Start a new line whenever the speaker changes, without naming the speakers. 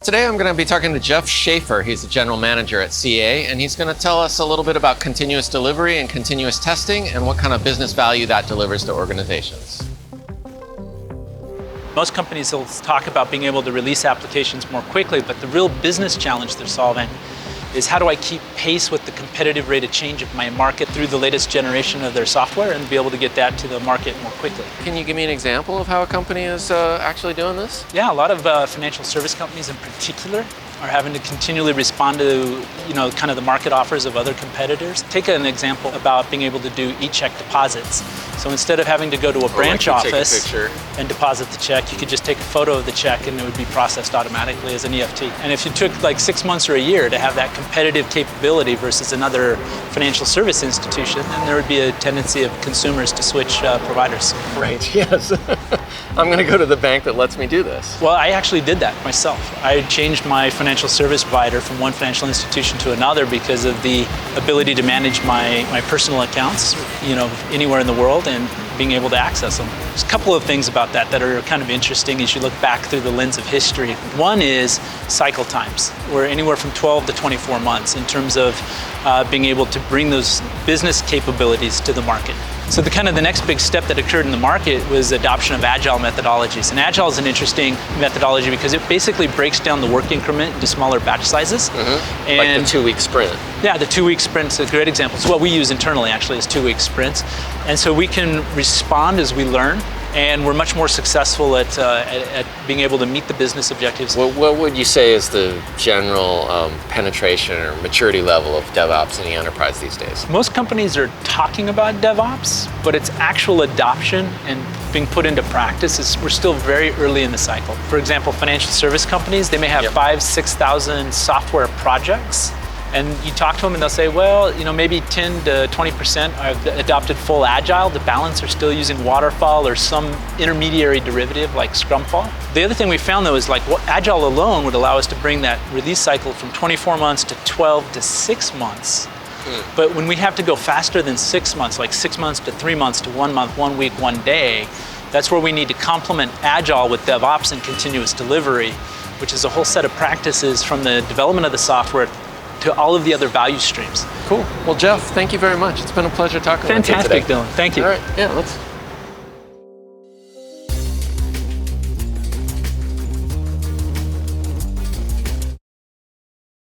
Today I'm going to be talking to Jeff Scheaffer. He's the general manager at CA, and he's going to tell us a little bit about continuous delivery and continuous testing and what kind of business value that delivers to organizations.
Most companies will talk about being able to release applications more quickly, but the real business challenge they're solving is how do I keep pace with the competitive rate of change of my market through the latest generation of their software and be able to get that to the market more quickly.
Can you give me an example of how a company is actually doing this?
Yeah, a lot of financial service companies in particular are having to continually respond to, kind of the market offers of other competitors. Take an example about being able to do e-check deposits. So instead of having to go to a branch office and deposit the check, you could just take a photo of the check and it would be processed automatically as an EFT. And if you took like 6 months or a year to have that competitive capability versus another financial service institution, then there would be a tendency of consumers to switch providers.
Right, yes. I'm going to go to the bank that lets me do this.
Well, I actually did that myself. I changed my financial service provider from one financial institution to another because of the ability to manage my personal accounts, anywhere in the world and being able to access them. There's a couple of things about that are kind of interesting as you look back through the lens of history. One is cycle times. We're anywhere from 12 to 24 months in terms of being able to bring those business capabilities to the market. So the next big step that occurred in the market was adoption of agile methodologies. And agile is an interesting methodology because it basically breaks down the work increment into smaller batch sizes.
Mm-hmm. And like the 2-week sprint. Yeah,
the 2-week sprint's a great example. So what we use internally actually is 2-week sprints. And so we can respond as we learn, and we're much more successful at being able to meet the business objectives.
What would you say is the general penetration or maturity level of DevOps in the enterprise these days?
Most companies are talking about DevOps, but its actual adoption and being put into practice we're still very early in the cycle. For example, financial service companies, they may have 5,000-6,000 software projects. And you talk to them and they'll say, well, maybe 10 to 20% have adopted full agile. The balance are still using waterfall or some intermediary derivative like scrumfall. The other thing we found though is agile alone would allow us to bring that release cycle from 24 months to 12 to 6 months. But when we have to go faster than 6 months, like 6 months to 3 months to 1 month, 1 week, 1 day, that's where we need to complement agile with DevOps and continuous delivery, which is a whole set of practices from the development of the software to all of the other value streams.
Cool. Well, Jeff, thank you very much. It's been a pleasure talking with you today.
Fantastic, Dylan. Thank you.
All right. Yeah, let's